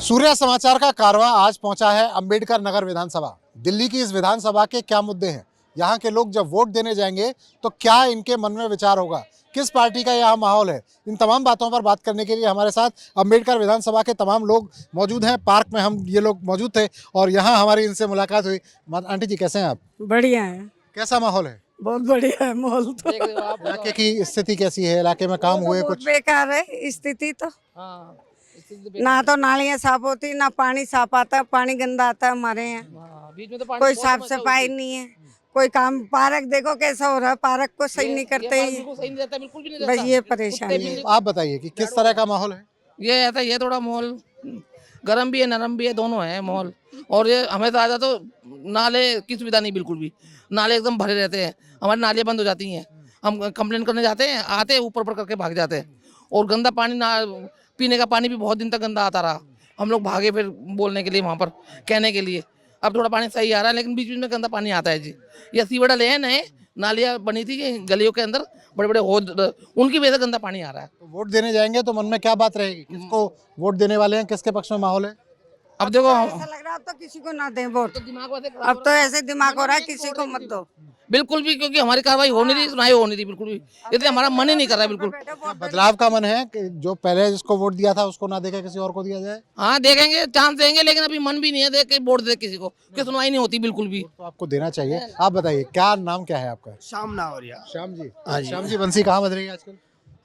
सूर्य समाचार का कारवां आज पहुंचा है अंबेडकर नगर विधानसभा। दिल्ली की इस विधानसभा के क्या मुद्दे हैं, यहाँ के लोग जब वोट देने जाएंगे तो क्या इनके मन में विचार होगा, किस पार्टी का यहाँ माहौल है, इन तमाम बातों पर बात करने के लिए हमारे साथ अंबेडकर विधानसभा के तमाम लोग मौजूद हैं। पार्क में हम ये लोग मौजूद थे और यहाँ हमारी इनसे मुलाकात हुई। आंटी जी, कैसे हैं आप? बढ़िया है, कैसा माहौल है? बहुत बढ़िया है माहौल तो। इलाके की स्थिति कैसी है? इलाके में काम हुए बहुत कुछ? बेकार है स्थिति तो। ना तो नालियाँ साफ होती, ना पानी साफ आता, पानी गंदा आता है हमारे यहाँ। बीच में तो पानी कोई बहुत साफ समस्या सफाई होती है। नहीं है, कोई काम। पार्क देखो कैसा हो रहा है, पार्क को सही नहीं ये करते पार्क ही। बिल्कुल सही नहीं रहता, बिल्कुल भी नहीं बस रहता। ये परेशानी है। आप बताइए कि किस तरह का माहौल है? ये ऐसा, ये थोड़ा माहौल गर्म भी है, नरम भी है, दोनों है माहौल। और ये हमें तो आजा तो नाले की सुविधा नहीं, बिल्कुल भी। नाले एकदम भरे रहते हैं, हमारी नालियाँ बंद हो जाती हैं। हम कंप्लेन करने जाते हैं, आते हैं ऊपर ऊपर करके भाग जाते हैं। और गंदा पानी ना, पीने का पानी भी बहुत दिन तक गंदा आता रहा। हम लोग भागे फिर बोलने के लिए वहाँ पर, कहने के लिए। अब थोड़ा पानी सही आ रहा है, लेकिन बीच बीच में गंदा पानी आता है जी। ये सीवर डले हैं नए, नालियाँ बनी थी ये गलियों के अंदर, बड़े बड़े होद, उनकी वजह से गंदा पानी आ रहा है। तो वोट देने जाएंगे तो मन में क्या बात रहेगी? किसको वोट देने वाले हैं, किसके पक्ष में माहौल है? अब देखो ऐसा लग रहा है अब तो किसी को ना दें वोट। दिमाग वैसे अब तो ऐसे दिमाग हो रहा है किसी को मत दो। बिल्कुल भी, क्योंकि हमारी कार्रवाई हो नहीं रही, सुनाई हो नहीं रही बिल्कुल भी, इसलिए हमारा मन ही नहीं कर रहा है बिल्कुल। बदलाव का मन है कि जो पहले जिसको वोट दिया था उसको ना देके किसी और को दिया जाए? हाँ देखेंगे, चांस देंगे, लेकिन अभी मन भी नहीं है देख के वोट दे किसी को, कि सुनवाई नहीं होती बिल्कुल भी। तो आपको देना चाहिए। आप बताइए, क्या नाम क्या है आपका? शाम नावरिया। श्याम जी। हाँ जी। श्याम जी, बंसी कहाँ बज रही है आजकल?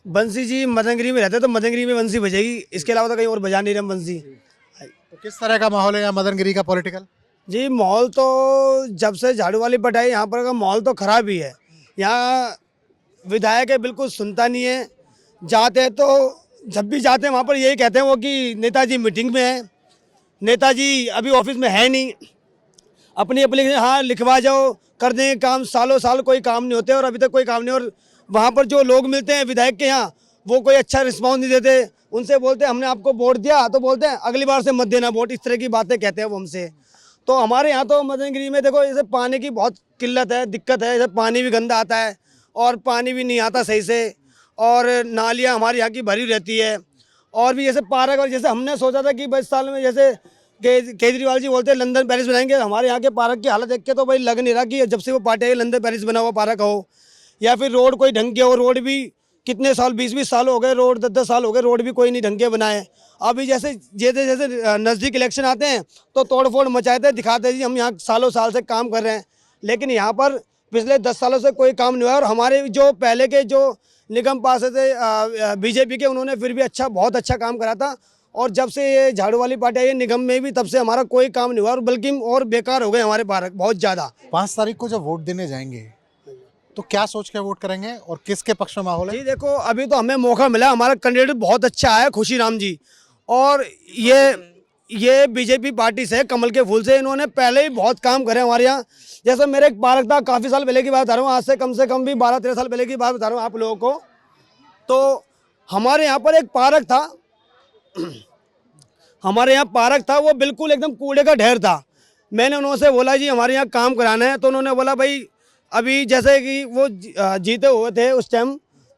बंसी जी मदनगिरी में रहते तो मदनगिरी में बंसी बजेगी, इसके अलावा तो कहीं और बजा नहीं रहे हम बंसी। तो किस तरह का माहौल है यहाँ मदनगिरी का पॉलिटिकल? जी माहौल तो जब से झाड़ू वाली बटाई यहाँ पर का माहौल तो खराब ही है। यहाँ विधायक है बिल्कुल सुनता नहीं है। जाते हैं तो जब भी जाते हैं वहाँ पर यही कहते हैं वो कि नेताजी मीटिंग में है, नेताजी अभी ऑफिस में है नहीं, अपनी एप्लीकेशन हाँ लिखवा जाओ, कर देंगे काम। सालों साल कोई काम नहीं होते और अभी तक कोई काम नहीं। और वहाँ पर जो लोग मिलते हैं विधायक के यहाँ, वो कोई अच्छा रिस्पॉन्स नहीं देते। उनसे बोलते हैं हमने आपको वोट दिया, तो बोलते हैं अगली बार से मत देना वोट, इस तरह की बातें कहते हैं वो हमसे। तो हमारे यहाँ तो मदनगिरी में देखो जैसे पानी की बहुत किल्लत है, दिक्कत है। जैसे पानी भी गंदा आता है और पानी भी नहीं आता सही से, और नालियाँ हमारे यहाँ की भरी रहती है। और भी जैसे पार्क, और जैसे हमने सोचा था कि भाई साल में जैसे केजरीवाल जी बोलते हैं लंदन पेरिस बनाएंगे, हमारे यहाँ के पार्क की हालत देख के तो भाई लग नहीं रहा कि जब से वो पार्टी आई लंदन पेरिस बना हुआ पार्क हो, या फिर रोड कोई ढंग के हो। रोड भी कितने साल, 20-20 साल हो गए, रोड 10-10 साल हो गए, रोड भी कोई नहीं ढंग के बनाए। अभी जैसे जैसे नज़दीक इलेक्शन आते हैं तो तोड़ फोड़ मचाते हैं, दिखाते हैं जी हम यहाँ सालों साल से काम कर रहे हैं, लेकिन यहाँ पर पिछले 10 सालों से कोई काम नहीं हुआ। और हमारे जो पहले के जो निगम पास थे बीजेपी के, उन्होंने फिर भी बहुत अच्छा काम करा था। और जब से ये झाड़ू वाली पार्टी आई है निगम में भी, तब से हमारा कोई काम नहीं हुआ, और बल्कि और बेकार हो गए हमारे पार्क बहुत ज़्यादा। 5 तारीख को जब वोट देने जाएंगे तो क्या सोच के वोट करेंगे और किसके पक्ष में माहौल है? जी देखो अभी तो हमें मौका मिला, हमारा कैंडिडेट बहुत अच्छा है खुशीराम जी, और ये बीजेपी पार्टी से, कमल के फूल से, इन्होंने पहले ही बहुत काम करे हमारे यहाँ। जैसे मेरे एक पार्क था, काफ़ी साल पहले की बात बता रहा हूँ, आज से कम भी 12-13 साल पहले की बात बता रहा हूँ आप लोगों को। तो हमारे यहाँ पर एक पार्क था, हमारे यहाँ पार्क था, वो बिल्कुल एकदम कूड़े का ढेर था। मैंने उनसे बोला जी हमारे यहाँ काम कराना है, तो उन्होंने बोला भाई अभी जैसे कि वो जीते हुए थे उस टाइम,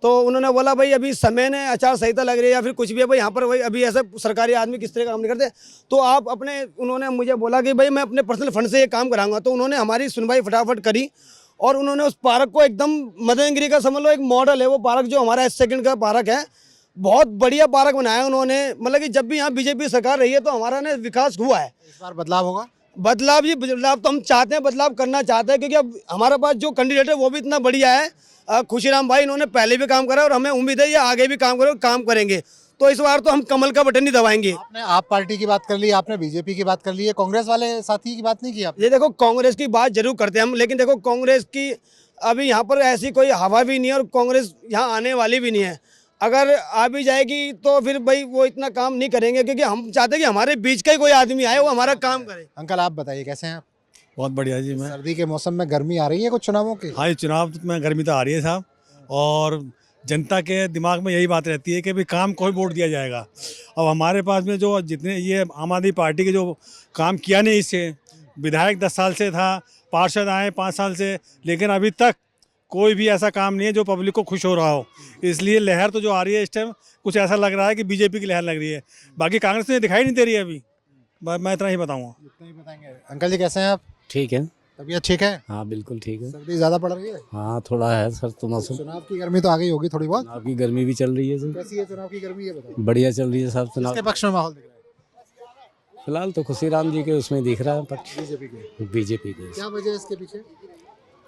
तो उन्होंने बोला भाई अभी समय ने आचार संहिता लग रही है या फिर कुछ भी है भाई, यहाँ पर भाई अभी ऐसे सरकारी आदमी किस तरह काम नहीं करते, तो आप अपने, उन्होंने मुझे बोला कि भाई मैं अपने पर्सनल फंड से ये काम कराऊंगा। तो उन्होंने हमारी सुनवाई फटाफट करी और उन्होंने उस पार्क को एकदम, मदनगिरी का समझ लो एक मॉडल है वो पार्क, जो हमारा S2 का पार्क है, बहुत बढ़िया पार्क बनाया उन्होंने। मतलब कि जब भी यहाँ बीजेपी सरकार रही है तो हमारा ना विकास हुआ है। इस बार बदलाव होगा? बदलाव जी, बदलाव तो हम चाहते हैं, बदलाव करना चाहते हैं, क्योंकि अब हमारे पास जो कैंडिडेट है वो भी इतना बढ़िया है। खुशीराम भाई, इन्होंने पहले भी काम करा और हमें उम्मीद है ये आगे भी काम करेंगे। तो इस बार तो हम कमल का बटन ही दबाएंगे। आपने आप पार्टी की बात कर ली, आपने बीजेपी की बात कर ली है, कांग्रेस वाले साथी की बात नहीं की आपने? ये देखो कांग्रेस की बात जरूर करते हैं हम, लेकिन देखो कांग्रेस की अभी यहाँ पर ऐसी कोई हवा भी नहीं है और कांग्रेस यहाँ आने वाली भी नहीं है। अगर आ भी जाएगी तो फिर भाई वो इतना काम नहीं करेंगे, क्योंकि हम चाहते हैं कि हमारे बीच का ही कोई आदमी आए वो हमारा काम करे। अंकल आप बताइए, कैसे हैं आप? बहुत बढ़िया जी। मैं सर्दी के मौसम में गर्मी आ रही है कुछ चुनावों की? हाँ, ये चुनाव में गर्मी तो आ रही है साहब, और जनता के दिमाग में यही बात रहती है कि भाई काम कोई वोट दिया जाएगा। अब हमारे पास में जो जितने ये आम आदमी पार्टी के जो काम किया नहीं, इससे विधायक 10 साल से था, पार्षद आए 5 साल से, लेकिन अभी तक कोई भी ऐसा काम नहीं है जो पब्लिक को खुश हो रहा हो। इसलिए लहर तो जो आ रही है इस टाइम, कुछ ऐसा लग रहा है कि बीजेपी की लहर लग रही है, बाकी कांग्रेस ने दिखाई नहीं दे रही है अभी। मैं इतना ही बताऊँगा। इतना ही बताएंगे। अंकल जी कैसे हैं आप? ठीक है। तबीयत ठीक है? हाँ बिल्कुल ठीक है। सर्दी ज़्यादा पड़ रही है? हाँ थोड़ा है सर, तो मौसम। चुनाव की गर्मी तो आ गई होगी थोड़ी बहुत। चुनाव की गर्मी भी चल रही है सर। कैसी है चुनाव की गर्मी, ये बताओ। बढ़िया चल रही है साहब चुनाव। किसके पक्ष में माहौल दिख रहा है? फिलहाल तो खुशीराम जी के उसमें दिख रहा है पक्ष, बीजेपी के। बीजेपी के। क्या वजह है इसके पीछे?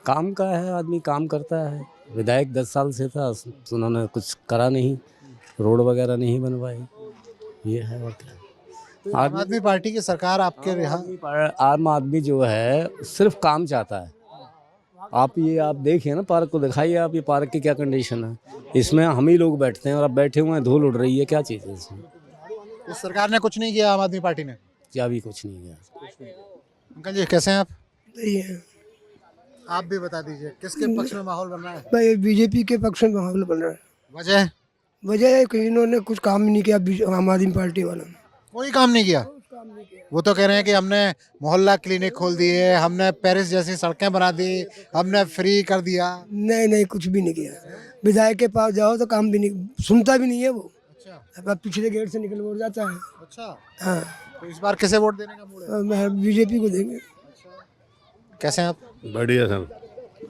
काम का है, आदमी काम करता है। विधायक 10 साल से था, उन्होंने कुछ करा नहीं, रोड वगैरह नहीं बनवाए, ये है। और क्या, आम आदमी पार्टी की सरकार आपके यहाँ। आम आदमी जो है सिर्फ काम चाहता है। आप देखिए ना, पार्क को दिखाइए आप, ये पार्क की क्या कंडीशन है। इसमें हम ही लोग बैठते हैं और अब बैठे हुए हैं, धूल उड़ रही है, क्या चीज़ है इसमें। इस सरकार ने कुछ नहीं किया, आम आदमी पार्टी ने? क्या भी कुछ नहीं किया। अंकल जी कैसे हैं आप? सही है आप भी बता दीजिए किसके पक्ष में माहौल बन रहा है? भाई, बीजेपी के पक्ष में माहौल बन रहा है। वजह? वजह है कि इन्होंने कुछ काम नहीं किया, आम आदमी पार्टी वालों ने कोई काम नहीं किया। वो तो कह रहे हैं कि हमने मोहल्ला क्लिनिक खोल दिए, हमने पेरिस जैसी सड़कें बना दी, हमने फ्री कर दिया। नहीं नहीं, कुछ भी नहीं किया। विधायक के पास जाओ तो काम भी नहीं, सुनता भी नहीं है वो। अच्छा अब पिछले गेट से निकल उड़ जाता है। अच्छा। हाँ, तो इस बार किसे वोट देने का मूड है? बीजेपी को देंगे। कैसे हैं आप? बढ़िया सर।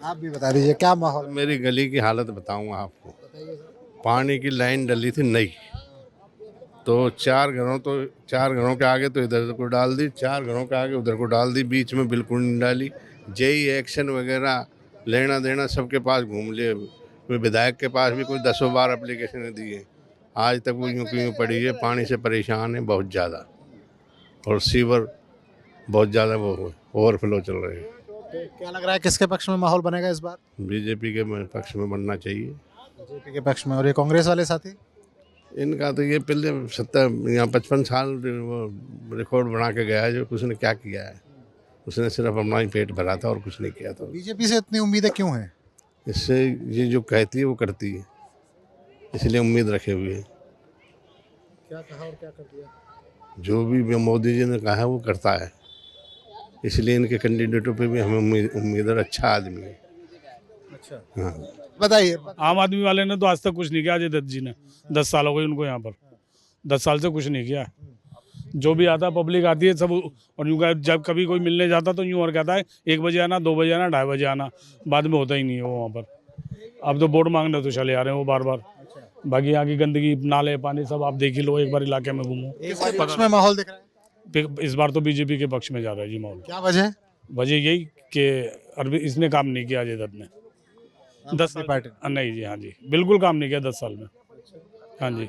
आप भी बता दीजिए क्या माहौल है? मेरी गली की हालत बताऊंगा आपको। पानी की लाइन डली थी नई, तो चार घरों के आगे तो इधर को डाल दी, 4 घरों के आगे उधर को डाल दी, बीच में बिल्कुल नहीं डाली। जेई एक्शन वगैरह लेना देना सबके पास घूम लिए, विधायक के पास भी कोई 10 बार एप्लीकेशन दी है, आज तक वो यूँ की यूँ पड़ी है। पानी से परेशान है बहुत ज़्यादा, और सीवर बहुत ज़्यादा वो ओवरफ्लो चल रहे हैं। तो क्या लग रहा है किसके पक्ष में माहौल बनेगा इस बार? बीजेपी के पक्ष में बनना चाहिए। बीजेपी के पक्ष में। और ये कांग्रेस वाले साथी? इनका तो ये पहले 55 साल वो रिकॉर्ड बना के गया है, जो उसने क्या किया है। उसने सिर्फ अपना ही पेट भरा था और कुछ नहीं किया था। बीजेपी से इतनी उम्मीदें क्यों हैं? इससे ये जो कहती है वो करती है, इसलिए उम्मीद रखे हुए हैं। क्या कहा और क्या कर दिया? जो भी मोदी जी ने कहा है वो करता है, इसलिए इनके कैंडिडेटों पे भी हमें उम्मीद है। अच्छा आदमी है। अच्छा हाँ बताइए। आम आदमी वाले ने तो आज तक कुछ नहीं किया। अजय दत्त जी ने 10 साल हो गए उनको यहाँ पर, 10 साल से कुछ नहीं किया। जो भी आता पब्लिक आती है सब, और यूँ जब कभी कोई मिलने जाता तो यूँ और कहता है 1 बजे आना, 2 बजे आना, 2:30 बजे आना, बाद में होता ही नहीं है वो वहाँ पर। अब तो वोट मांगने तो चले आ रहे हैं वो बार बार। बाकी यहाँ की गंदगी, नाले, पानी सब आप देख ही लो, एक बार इलाके में घूमो। किसके पक्ष में माहौल दिख रहा है? इस बार तो बीजेपी के पक्ष में जा रहा है जी माहौल। क्या वजह? वजह यही कि अरबी इसने काम नहीं किया अजय दत्त ने 10 साल। पार्टी? नहीं जी, हाँ जी, बिल्कुल काम नहीं किया 10 साल में। हाँ जी,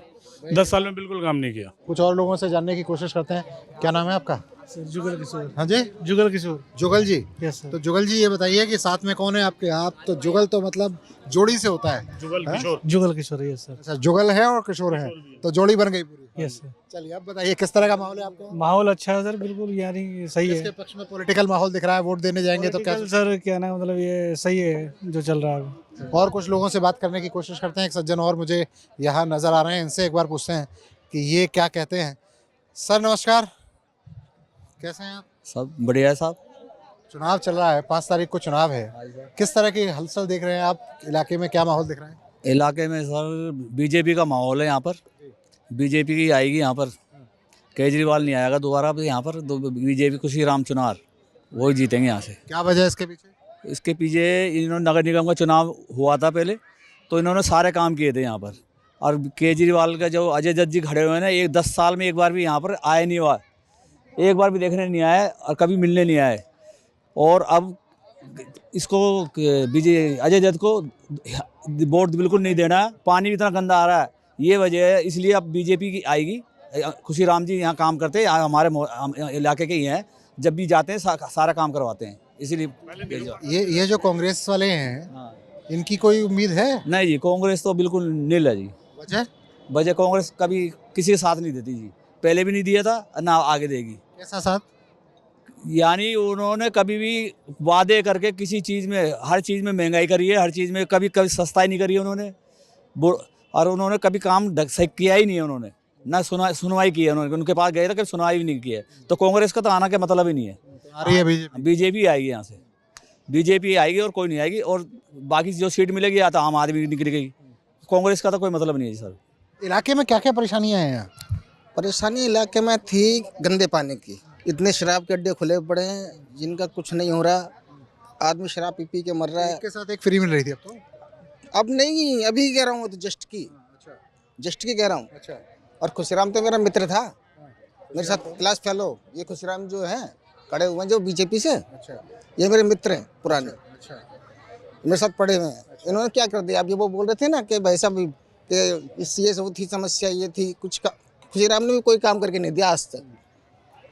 10 साल में बिल्कुल काम नहीं किया। कुछ और लोगों से जानने की कोशिश करते हैं। क्या नाम है आपका? जुगल किशोर। हाँ जी, जुगल किशोर। जुगल जी। Yes sir. तो जुगल जी ये बताइए कि साथ में कौन है आपके? आप तो जुगल तो मतलब जोड़ी से होता है। जुगल किशोर। Jugal Kishore, yes sir. अच्छा, जुगल है और किशोर है, तो जोड़ी बन गई पूरी। Yes sir. चलिए अब बताइए किस तरह का माहौल है आपका? माहौल अच्छा है सर, बिल्कुल यानी सही किसके पक्ष में पॉलिटिकल माहौल दिख रहा है? वोट देने जाएंगे तो क्या? सर क्या ना, मतलब ये सही है जो चल रहा है। और कुछ लोगों से बात करने की कोशिश करते हैं। एक सज्जन और मुझे यहाँ नजर आ रहे हैं, इनसे एक बार पूछते हैं कि ये क्या कहते हैं। सर नमस्कार, कैसे हैं आप? सब बढ़िया है साहब। चुनाव चल रहा है, 5 तारीख को चुनाव है, किस तरह की हलचल देख रहे हैं आप? इलाके में क्या माहौल दिख रहा है? इलाके में सर बीजेपी का माहौल है। यहाँ पर बीजेपी की आएगी। यहाँ पर केजरीवाल नहीं आएगा दोबारा यहाँ पर, तो बीजेपी खुशीराम चुनार वही जीतेंगे यहाँ से। क्या वजह है इसके पीछे? इसके पीछे इन्होंने नगर निगम का चुनाव हुआ था पहले, तो इन्होंने सारे काम किए थे यहाँ पर। और केजरीवाल का जो अजय दत्त जी खड़े हुए हैं ना, 10 साल में एक बार भी यहाँ पर आए नहीं हुआ, एक बार भी देखने नहीं आए और कभी मिलने नहीं आए। और अब इसको अजय दत्त को वोट बिल्कुल नहीं देना है। पानी इतना गंदा आ रहा है, ये वजह है, इसलिए अब बीजेपी की आएगी। खुशीराम जी यहाँ काम करते हैं, हमारे इलाके के ही हैं, जब भी जाते हैं सारा काम करवाते हैं, इसीलिए। ये जो कांग्रेस वाले हैं, इनकी कोई उम्मीद है? नहीं जी, कांग्रेस तो बिल्कुल नील है जी। वजह कांग्रेस कभी किसी के साथ नहीं देती जी, पहले भी नहीं दिया था, ना आगे देगी। कैसा साथ? यानी उन्होंने कभी भी वादे करके किसी चीज़ में, हर चीज़ में महंगाई करी है, हर चीज़ में कभी सस्ताई नहीं करी है उन्होंने। और उन्होंने कभी काम सही किया ही नहीं है उन्होंने, ना सुनवाई की है उन्होंने। उनके पास गए थे, कभी सुनवाई भी नहीं की है। तो कांग्रेस का तो आना के मतलब ही नहीं है। आ रही है बीजेपी आएगी यहाँ से, बीजेपी आएगी और कोई नहीं आएगी। और बाकी जो सीट मिलेगी या तो आम आदमी निकल गई, कांग्रेस का तो कोई मतलब नहीं है सर। इलाके में क्या क्या परेशानियां हैं यहाँ? परेशानी इलाके में थी गंदे पानी की। इतने शराब के अड्डे खुले पड़े हैं जिनका कुछ नहीं हो रहा। आदमी शराब पी पी के मर रहा है। एक के साथ एक फ्री मिल रही थी अब तो। अब नहीं, अभी कह रहा हूँ, तो जस्ट की कह रहा हूँ। अच्छा। और खुशराम तो मेरा मित्र था, मेरे साथ क्लास फेलो। ये खुशराम जो है खड़े हुए हैं जो बीजेपी से, अच्छा। ये मेरे मित्र हैं पुराने, अच्छा। मेरे साथ पढ़े हुए हैं। इन्होंने क्या कर दिया, अब ये वो बोल रहे थे ना कि भाई साहब कि इस ये सब थी समस्या, ये थी कुछ का। खुशीराम ने भी कोई काम करके नहीं दिया आज तक,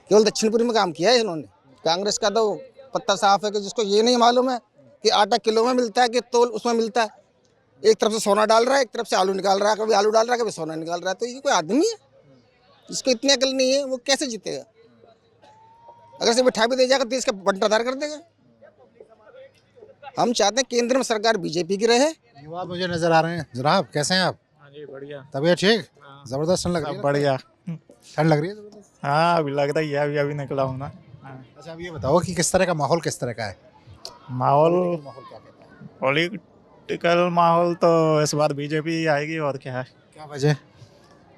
केवल दक्षिणपुरी में काम किया है इन्होंने। कांग्रेस का तो पत्ता साफ है कि जिसको ये नहीं मालूम है कि आटा किलो में मिलता है कि तोल उसमें मिलता है। एक तरफ से सोना डाल रहा है, एक तरफ से आलू निकाल रहा है, कभी आलू डाल रहा है, कभी सोना निकाल रहा है। तो ये कोई आदमी है जिसको इतनी अकल नहीं है, वो कैसे जीतेगा? अगर से बिठा भी दे जाएगा देश का बंटाधार कर देगा। हम चाहते हैं केंद्र में सरकार बीजेपी की रहे। युवा मुझे नजर आ रहे हैं। जनाब कैसे हैं आप? हाँ जी बढ़िया। तबीयत ठीक? जबरदस्त ठंड लग रही है? बढ़िया। ठंड लग रही है जबरदस्त? हाँ अभी लग रही है, अभी निकला हूँ ना। अच्छा, अब ये बताओ कि किस तरह का माहौल किस तरह का है? माहौल क्या कहता है? पॉलिटिकल माहौल तो इस बार बीजेपी आएगी, और क्या है। क्या वजह?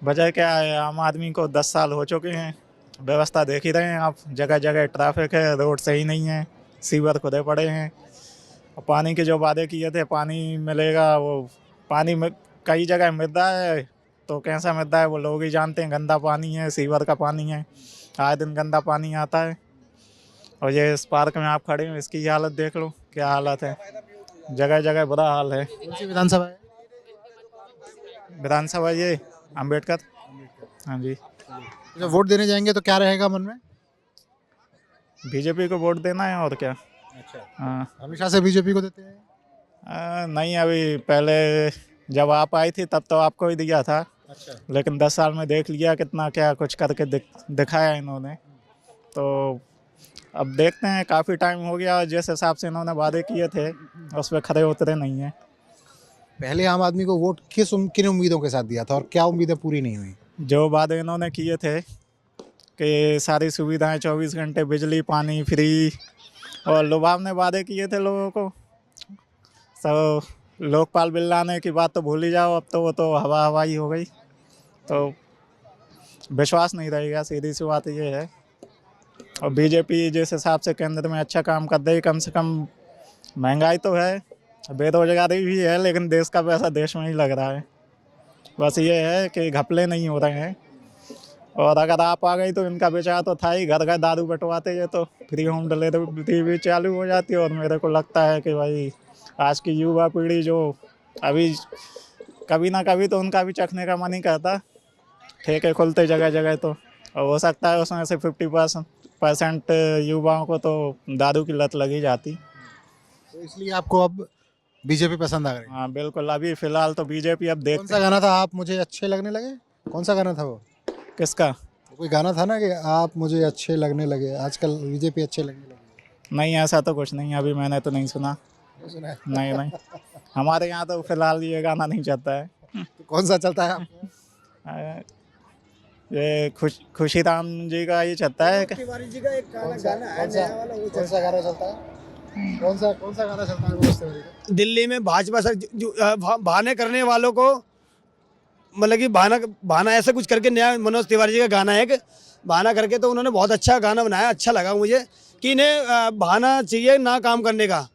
वजह क्या है, आम आदमी को 10 साल हो चुके हैं, व्यवस्था देख ही रहे हैं आप, जगह जगह ट्रैफिक है, रोड सही नहीं है, सीवर खुदे पड़े हैं। और पानी के जो वादे किए थे पानी मिलेगा, वो पानी में कई जगह मिल रहा है तो कैसा मिल रहा है वो लोग ही जानते हैं। गंदा पानी है, सीवर का पानी है, आए दिन गंदा पानी आता है। और ये इस पार्क में आप खड़े हो, इसकी हालत देख लो क्या हालत है, जगह जगह बुरा हाल है। कौन सी विधानसभा है? विधानसभा ये अम्बेडकर। हाँ जी। जब वोट देने जाएंगे तो क्या रहेगा मन में? बीजेपी को वोट देना है, और क्या। अच्छा। हाँ। हमेशा से बीजेपी को देते हैं? नहीं, अभी पहले जब आप आई थी तब तो आपको ही दिया था। अच्छा। लेकिन 10 साल में देख लिया कितना क्या कुछ करके दिखाया इन्होंने। तो अब देखते हैं, काफ़ी टाइम हो गया, जिस हिसाब से इन्होंने वादे किए थे उस पर खरे उतरे नहीं हैं। पहले आम आदमी को वोट किन उम्मीदों के साथ दिया था और क्या उम्मीदें पूरी नहीं हुई? जो वादे इन्होंने किए थे कि सारी सुविधाएं 24 घंटे, बिजली पानी फ्री, और लुभावने वादे किए थे लोगों को। तो लोकपाल बिल लाने की बात तो भूल ही जाओ, अब तो वो तो हवा ही हो गई। तो विश्वास नहीं रहेगा, सीधी सी बात ये है। और बीजेपी जिस हिसाब से केंद्र में अच्छा काम कर रही, कम से कम महंगाई तो है, बेरोजगारी भी है, लेकिन देश का पैसा देश में ही लग रहा है। बस ये है कि घपले नहीं हो रहे हैं। और अगर आप आ गई तो इनका विचार तो था ही, घर घर दारू बंटवाते हैं तो फ्री होम डिलीवरी भी चालू हो जाती है। और मेरे को लगता है कि भाई आज की युवा पीढ़ी जो अभी कभी ना कभी तो उनका भी चखने का मन ही करता, ठेके खुलते जगह जगह तो, और हो सकता है उसमें से 50% युवाओं को तो दारू की लत लगी जाती। तो इसलिए आपको अब बीजेपी पसंद आ गई? हाँ बिल्कुल, अभी फिलहाल तो बीजेपी। अब कौन सा गाना था, आप मुझे अच्छे लगने लगे? कौन सा गाना था वो? किसका? कोई गाना था ना कि आप मुझे अच्छे लगने लगे, आजकल बीजेपी अच्छे लगने लगे। नहीं, ऐसा तो कुछ नहीं, अभी मैंने तो नहीं सुना। सुना है? नहीं हमारे यहाँ तो फिलहाल ये गाना नहीं चलता है। तो कौन सा चलता है आपको? ये खुशी राम जी का ये चलता है। तिवारी जी का एक गाना है नया वाला, वो कौन सा गाना चलता है? कौन सा गाना चलता है मनोज तिवारी का? दिल्ली में भाजपा सर बहाने करने वालों को, मतलब कि बहाना ऐसा कुछ करके नया मनोज तिवारी जी का गाना है कि बहाना करके, तो उन्होंने बहुत अच्छा गाना बनाया। अच्छा लगा मुझे कि इन्हें बहाना चाहिए ना काम करने का।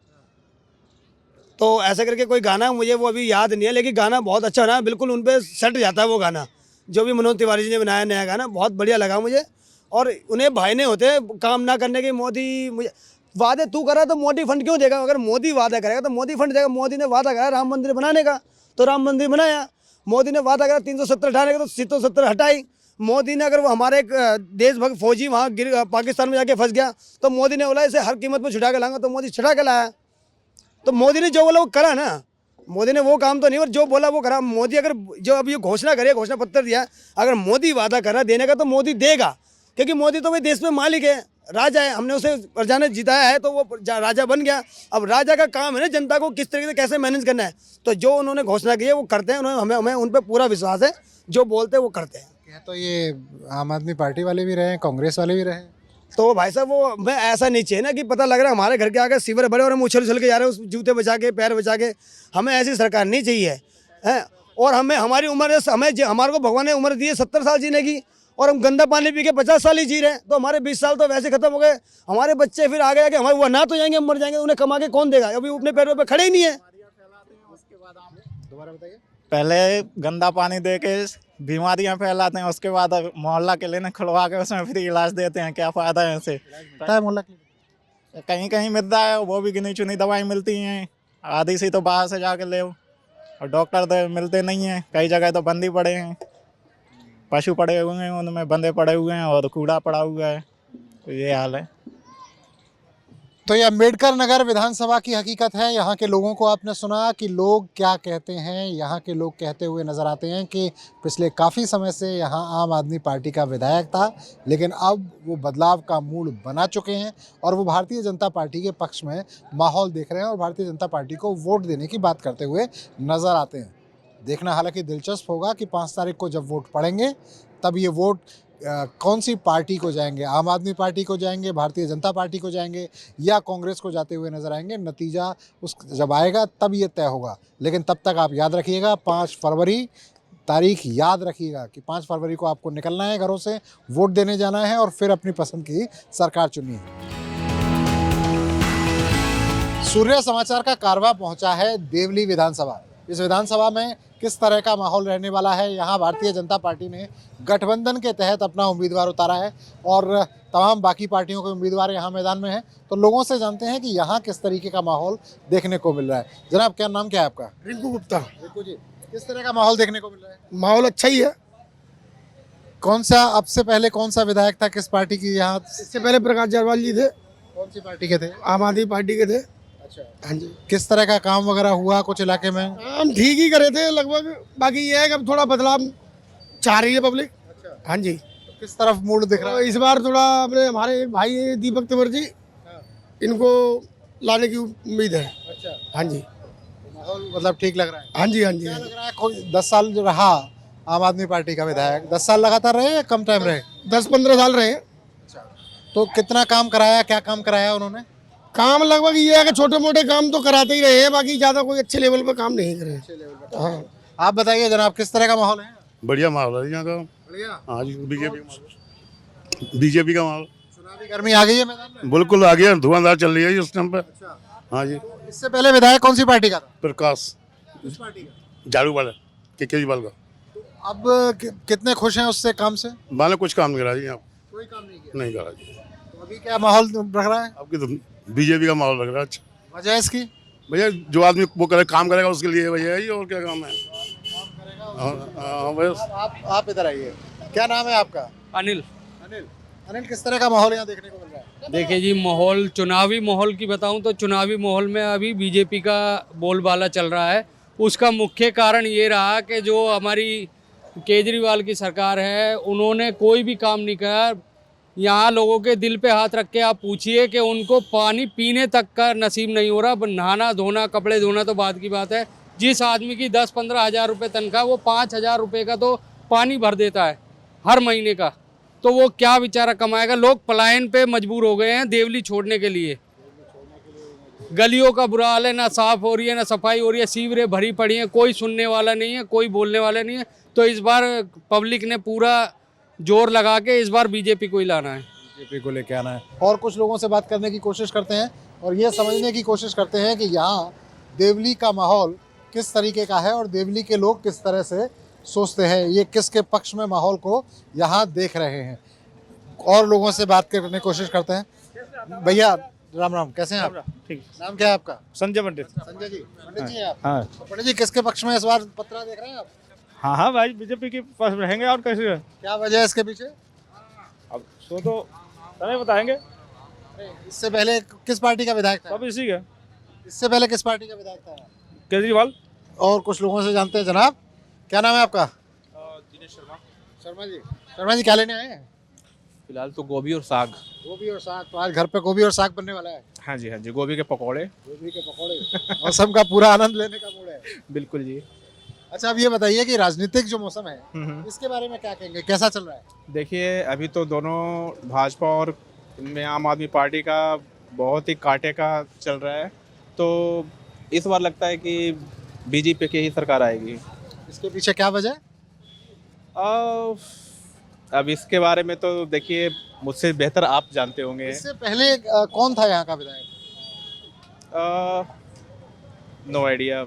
तो ऐसा करके कोई गाना मुझे वो अभी याद नहीं है, लेकिन गाना बहुत अच्छा बना, बिल्कुल उन पर सेट जाता है वो गाना। जो भी मनोज तिवारी जी ने बनाया नया गाना बहुत बढ़िया लगा मुझे। और उन्हें भाईने होते हैं काम ना करने के। मोदी मुझे वादे तू करा तो मोदी फंड क्यों देगा? अगर मोदी वादा करेगा तो मोदी फंड देगा। मोदी ने वादा करा राम मंदिर बनाने का तो राम मंदिर बनाया। मोदी ने वादा करा 370 हटाने का तो 370 हटाई। मोदी ने अगर वो हमारे एक देशभक्त फौजी वहाँ पाकिस्तान में जाके फंस गया तो मोदी ने बोला इसे हर कीमत पर छुटा के लाऊंगा, तो मोदी छुटा के लाया। तो मोदी ने जो बोला वो करा ना। मोदी ने वो काम तो नहीं, और जो बोला वो करा। मोदी अगर जो अब ये घोषणा करे, घोषणा पत्र दिया, अगर मोदी वादा करा देने का तो मोदी देगा, क्योंकि मोदी तो भाई देश में मालिक है, राजा है। हमने उसे प्रजा ने जिताया है तो वो राजा बन गया। अब राजा का काम है ना जनता को किस तरीके से कैसे मैनेज करना है। तो जो उन्होंने घोषणा की है वो करते हैं। उन्होंने हमें उन पर पूरा विश्वास है, जो बोलते हैं वो करते हैं। तो ये आम आदमी पार्टी वाले भी रहे, कांग्रेस वाले भी रहे, तो भाई साहब वो मैं ऐसा नहीं चाहिए ना कि पता लग रहा है हमारे घर के आगे सीवर बड़े और हम उछल के जा रहे हैं, उस जूते बचा के पैर बचा के। हमें ऐसी सरकार नहीं चाहिए है। और हमें हमारी उम्र, हमें हमारे को भगवान ने उम्र दी है 70 साल जीने की, और हम गंदा पानी पी के 50 साल ही जी रहे हैं, तो हमारे 20 साल तो वैसे खत्म हो गए। हमारे बच्चे फिर आगे आगे हमारे वो ना तो जाएंगे, हम मर जाएंगे, उन्हें कमा के कौन देगा? अभी वो अपने पैरों पे खड़े ही नहीं है। दोबारा बताइए। पहले गंदा पानी दे के बीमारियां फैलाते हैं, उसके बाद मोहल्ला क्लिनिक खुलवा के उसमें फ्री इलाज देते हैं। क्या फ़ायदा है इससे? पता है मोहल्ला क्लिनिक? कहीं कहीं मिलता है, वो भी गिनी चुनी दवाई मिलती हैं, आधी सी तो बाहर से जाके ले, और डॉक्टर तो मिलते नहीं हैं। कई जगह तो बंद ही पड़े हैं, पशु पड़े हुए हैं उनमें, बंदे पड़े हुए हैं और कूड़ा पड़ा हुआ है। तो ये हाल है। तो ये अम्बेडकर नगर विधानसभा की हकीकत है। यहाँ के लोगों को आपने सुना कि लोग क्या कहते हैं। यहाँ के लोग कहते हुए नज़र आते हैं कि पिछले काफ़ी समय से यहाँ आम आदमी पार्टी का विधायक था, लेकिन अब वो बदलाव का मूड बना चुके हैं और वो भारतीय जनता पार्टी के पक्ष में माहौल देख रहे हैं और भारतीय जनता पार्टी को वोट देने की बात करते हुए नज़र आते हैं। देखना हालांकि दिलचस्प होगा कि 5 तारीख को जब वोट पड़ेंगे तब ये वोट कौन सी पार्टी को जाएंगे, आम आदमी पार्टी को जाएंगे, भारतीय जनता पार्टी को जाएंगे या कांग्रेस को जाते हुए नजर आएंगे। नतीजा उस जब आएगा तब ये तय होगा। लेकिन तब तक आप याद रखिएगा 5 फरवरी तारीख याद रखिएगा कि 5 फरवरी को आपको निकलना है घरों से, वोट देने जाना है और फिर अपनी पसंद की सरकार चुननी है। सूर्य समाचार का कारवा पहुंचा है देवली विधानसभा। इस विधानसभा में किस तरह का माहौल रहने वाला है? यहाँ भारतीय जनता पार्टी ने गठबंधन के तहत अपना उम्मीदवार उतारा है और तमाम बाकी पार्टियों के उम्मीदवार यहाँ मैदान में हैं। तो लोगों से जानते हैं कि यहाँ किस तरीके का माहौल देखने को मिल रहा है। जनाब, क्या नाम क्या है आपका? रिंकू गुप्ता। रिंकू जी, किस तरह का माहौल देखने को मिल रहा है? माहौल अच्छा ही है। कौन सा, अब से पहले कौन सा विधायक था, किस पार्टी की यहाँ? इससे पहले प्रकाश जायसवाल जी थे। कौन सी पार्टी के थे? आम आदमी पार्टी के थे। अच्छा, हाँ जी। किस तरह का काम वगैरह हुआ कुछ इलाके में? काम ठीक ही करे थे लगभग। बाकी ये है कि अब थोड़ा बदलाव चाह रही है पब्लिक। अच्छा, हाँ जी। तो किस तरफ मूड दिख रहा तो है? इस बार थोड़ा अपने हमारे एक भाई हैं दीपक तंवर जी, इनको लाने की उम्मीद है। अच्छा, हाँ जी। माहौल मतलब ठीक लग रहा है? हाँ जी, हाँ जी। क्या लग रहा है, कोई 10 साल जो रहा आम आदमी पार्टी का विधायक, 10 साल लगातार रहे या कम टाइम रहे? 10-15 साल रहे। तो कितना काम कराया, क्या काम कराया उन्होंने? काम लगभग ये है कि छोटे मोटे काम तो कराते ही रहे हैं, बाकी ज़्यादा कोई अच्छे लेवल पे काम नहीं करे। हाँ। आप बताइए जनाब, किस तरह का माहौल है? बढ़िया माहौल है यहाँ का। बढ़िया। हाँ जी, बीजेपी का माहौल। चुनावी गर्मी आ गई है मैदान में? बिल्कुल आ गया, धुआंधार चल रही है इस टाइम पे। अच्छा, हाँ जी। तो इससे पहले विधायक कौन सी पार्टी का था? प्रकाश किस पार्टी का? झाड़ू वाला केजरीवाल का। अब कितने खुश हैं उससे, काम से? मैंने कुछ काम नहीं करा जी, यहाँ कोई काम नहीं किया। नहीं करा जी। तो अभी क्या माहौल रख रहा है? आपकी तो बीजेपी का माहौल लग रहा है। अच्छा वजह इसकी? भैया, जो आदमी वो करे काम करेगा उसके लिए भैया ही, और क्या काम है। हाँ भैया। आप इधर आइए। क्या नाम है आपका? अनिल। अनिल, अनिल किस तरह का माहौल यहाँ देखने को मिल रहा है? देखिए जी, माहौल, चुनावी माहौल की बताऊं तो चुनावी माहौल में अभी बीजेपी का बोलबाला चल रहा है। उसका मुख्य कारण ये रहा कि जो हमारी केजरीवाल की सरकार है, उन्होंने कोई भी काम नहीं किया। यहाँ लोगों के दिल पे हाथ रख के आप पूछिए कि उनको पानी पीने तक का नसीब नहीं हो रहा। नहाना धोना, कपड़े धोना तो बाद की बात है। जिस आदमी की 10-15 हज़ार रुपये तनख्वाह, वो 5,000 रुपये का तो पानी भर देता है हर महीने का। तो वो क्या बेचारा कमाएगा? लोग पलायन पे मजबूर हो गए हैं देवली छोड़ने के लिए। गलियों का बुरा हाल है, ना साफ़ हो रही है, ना सफाई हो रही है, सीवरें भरी पड़ी हैं, कोई सुनने वाला नहीं है, कोई बोलने वाला नहीं है। तो इस बार पब्लिक ने पूरा जोर लगा के इस बार बीजेपी को ही लाना है, बीजेपी को लेके आना है। और कुछ लोगों से बात करने की कोशिश करते हैं और ये समझने की कोशिश करते हैं कि यहाँ देवली का माहौल किस तरीके का है और देवली के लोग किस तरह से सोचते हैं, ये किसके पक्ष में माहौल को यहाँ देख रहे हैं। और लोगों से बात करने की कोशिश करते हैं। भैया राम राम, कैसे हैं आप? ठीक। नाम क्या है आपका? संजय पंडित। संजय जी, पंडित जी हैं आप? हाँ तो पंडित जी, किसके पक्ष में इस बार पत्रा देख रहे हैं आप? हाँ हाँ भाई, बीजेपी के पास रहेंगे और कैसे। क्या वजह है इसके पीछे? अब सो तो नहीं बताएंगे। इससे पहले किस पार्टी का विधायक था? सब इसी का। इससे पहले किस पार्टी का विधायक था? केजरीवाल। और कुछ लोगों से जानते हैं। जनाब, क्या नाम है आपका? दिनेश शर्मा। शर्मा जी, शर्मा जी क्या लेने आए हैं? फिलहाल तो गोभी और साग। गोभी और साग। तो आज घर पे गोभी और साग बनने वाला है? हाँ जी, हाँ जी, गोभी के पकौड़े। गोभी के पकौड़े। मौसम का पूरा आनंद लेने का मूड है। बिल्कुल जी। अच्छा, अब ये बताइए कि राजनीतिक जो मौसम है इसके बारे में क्या कहेंगे, कैसा चल रहा है? देखिए, अभी तो दोनों भाजपा और इनमें आम आदमी पार्टी का बहुत ही कांटे का चल रहा है। तो इस बार लगता है कि बीजेपी की ही सरकार आएगी। इसके पीछे क्या वजह है? अब इसके बारे में तो देखिए मुझसे बेहतर आप जानते होंगे। इससे पहले कौन था यहाँ का विधायक? No idea.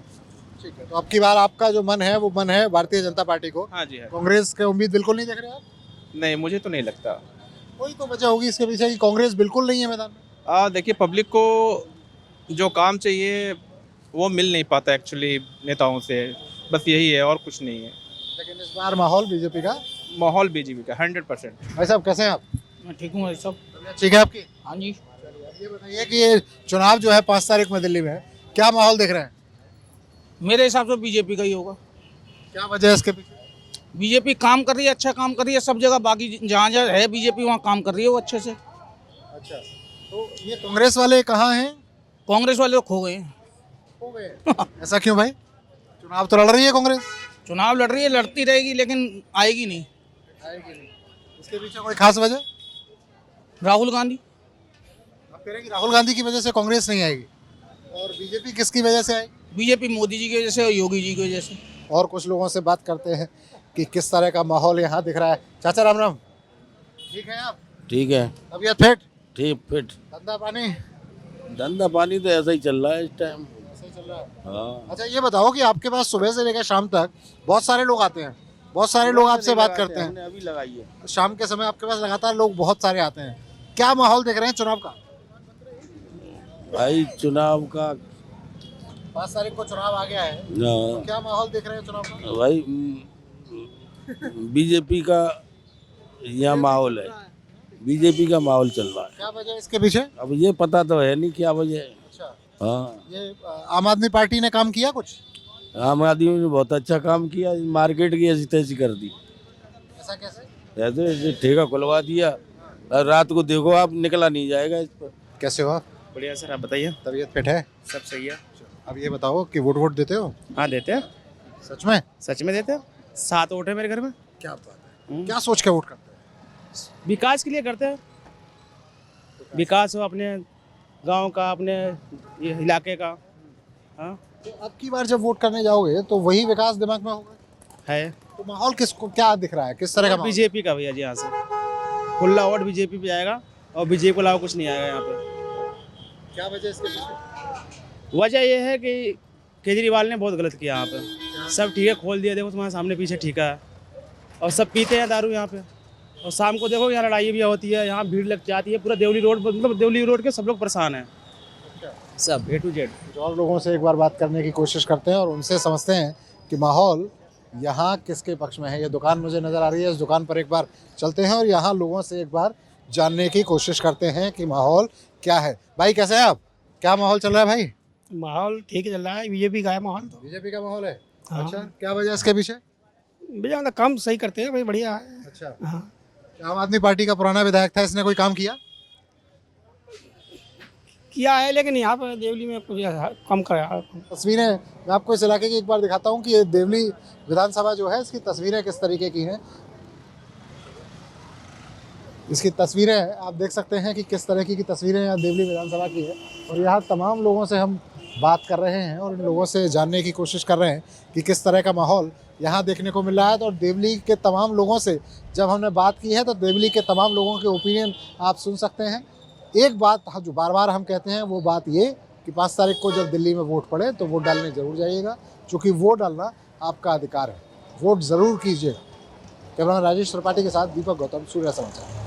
ठीक है, तो अब की बार आपका जो मन है वो मन है भारतीय जनता पार्टी को। हाँ जी, हाँ। कांग्रेस के उम्मीद बिल्कुल नहीं देख रहे आप? नहीं, मुझे तो नहीं लगता। कोई तो वजह होगी इसके पीछे कि कांग्रेस बिल्कुल नहीं है मैदान में। देखिए पब्लिक को जो काम चाहिए वो मिल नहीं पाता एक्चुअली नेताओं से, बस यही है और कुछ नहीं है। लेकिन इस बार माहौल बीजेपी का, माहौल बीजेपी का 100%। भाई साहब कैसे हैं आप? मैं ठीक हूँ भाई साहब। ठीक है आपकी? हाँ जी। ये बताइए कि ये चुनाव जो है 5 तारीख में दिल्ली में है, क्या माहौल देख रहे हैं? मेरे हिसाब से बीजेपी का ही होगा। क्या वजह है इसके पीछे? बीजेपी काम कर रही है, अच्छा काम कर रही है सब जगह, बाकी जहाँ जहाँ है बीजेपी वहाँ काम कर रही है वो अच्छे से। अच्छा, तो ये कांग्रेस वाले कहाँ हैं? कांग्रेस वाले तो खो गए हैं। हो गए। ऐसा क्यों भाई? चुनाव तो लड़ रही है कांग्रेस। चुनाव लड़ रही है, लड़ती रहेगी, लेकिन आएगी नहीं। इसके पीछे कोई खास वजह? राहुल गांधी। आप कह रहे हैं कि राहुल गांधी की वजह से कांग्रेस नहीं आएगी, और बीजेपी किसकी वजह से आएगी? बीजेपी मोदी जी की वजह से और योगी जी की वजह से। और कुछ लोगों से बात करते हैं कि किस तरह का माहौल यहाँ दिख रहा है। चाचा राम राम, ठीक है आप? ठीक है, तबीयत फिट? ठीक फिट। धंधा पानी धंधा पानी तो ऐसा ही चल रहा है इस टाइम। ऐसा ही चल रहा है। हाँ, अच्छा ये बताओ कि आपके पास सुबह से लेकर शाम तक बहुत सारे लोग आते हैं, बहुत सारे लोग आपसे बात करते हैं। अभी लगाई है। शाम के समय आपके पास लगातार लोग बहुत सारे आते हैं, क्या माहौल देख रहे हैं चुनाव का? भाई चुनाव का 5 तारीख को चुनाव आ गया है, तो क्या माहौल देख रहे हैं चुनाव का? भाई बीजेपी का यहाँ माहौल है, बीजेपी का माहौल चल रहा है। क्या वजह है इसके पीछे? अब ये पता तो है नहीं क्या वजह है। अच्छा, हाँ, ये आम आदमी पार्टी ने काम किया कुछ? आम आदमी ने बहुत अच्छा काम किया, मार्केट की ऐसी तैसी कर दी। ऐसा कैसे? ऐसे ठेका खुलवा दिया, और रात को देखो आप निकला नहीं जाएगा इस पर। कैसे हो आप? बढ़िया सर, आप बताइए। तबीयत फिट है? सब सही है। अब ये बताओ कि वोट देते हो? हाँ देते हैं, सच में? सच में देते हैं। 7 वोट है मेरे घर में। क्या बात है, क्या सोच के वोट करते हैं? विकास के लिए करते हैं, विकास हो अपने गांव का, अपने ये इलाके का। हाँ, तो अब की बार जब वोट करने जाओगे तो वही विकास दिमाग में होगा? है तो माहौल किसको क्या दिख रहा है, किस तरह का माहौल? बीजेपी का भैया जी, यहाँ से खुला वोट बीजेपी पे जाएगा, और बीजेपी को अलावा कुछ नहीं आएगा यहाँ पे। क्या वजह इसके पीछे? वजह यह है कि केजरीवाल ने बहुत गलत किया यहाँ पे। सब ठीक है, खोल दिया, देखो तुम्हारे सामने पीछे ठीक है, और सब पीते हैं दारू यहाँ पे, और शाम को देखो यहाँ लड़ाई भी होती है, यहाँ भीड़ लग जाती है, पूरा देवली रोड, मतलब देवली रोड के सब लोग परेशान हैं, सब A to Z। कुछ और लोगों से एक बार बात करने की कोशिश करते हैं और उनसे समझते हैं कि माहौल यहाँ किसके पक्ष में है। ये दुकान मुझे नज़र आ रही है, इस दुकान पर एक बार चलते हैं और यहाँ लोगों से एक बार जानने की कोशिश करते हैं कि माहौल क्या है। भाई कैसे हैं आप? क्या माहौल चल रहा है भाई? माहौल ठीक चल रहा है, बीजेपी का है माहौल तो। बीजेपी का माहौल है? हाँ। अच्छा, क्या वजह है इसके पीछे? भैया मतलब काम सही करते हैं भाई, बढ़िया है। अच्छा, हाँ, आम आदमी पार्टी का पुराना विधायक था, इसने कोई काम किया? किया है, लेकिन यहाँ पर देवली में कुछ कम कराया। तस्वीरें मैं आपको इस इलाके की एक बार दिखाता हूँ कि ये देवली विधानसभा जो है इसकी तस्वीरें किस तरीके की हैं। इसकी तस्वीरें आप देख सकते हैं कि किस तरह की तस्वीरें यहाँ देवली विधानसभा की है, और यहाँ तमाम लोगों से हम बात कर रहे हैं और इन लोगों से जानने की कोशिश कर रहे हैं कि किस तरह का माहौल यहाँ देखने को मिल रहा है। तो देवली के तमाम लोगों से जब हमने बात की है तो देवली के तमाम लोगों के ओपिनियन आप सुन सकते हैं। एक बात जो बार बार हम कहते हैं वो बात ये कि 5 तारीख को जब दिल्ली में वोट पड़े तो वोट डालने ज़रूर जाइएगा, क्योंकि वोट डालना आपका अधिकार है। वोट ज़रूर कीजिए। कैमरामैन राजेश त्रिपाठी के साथ दीपक गौतम, सूर्या समाचार।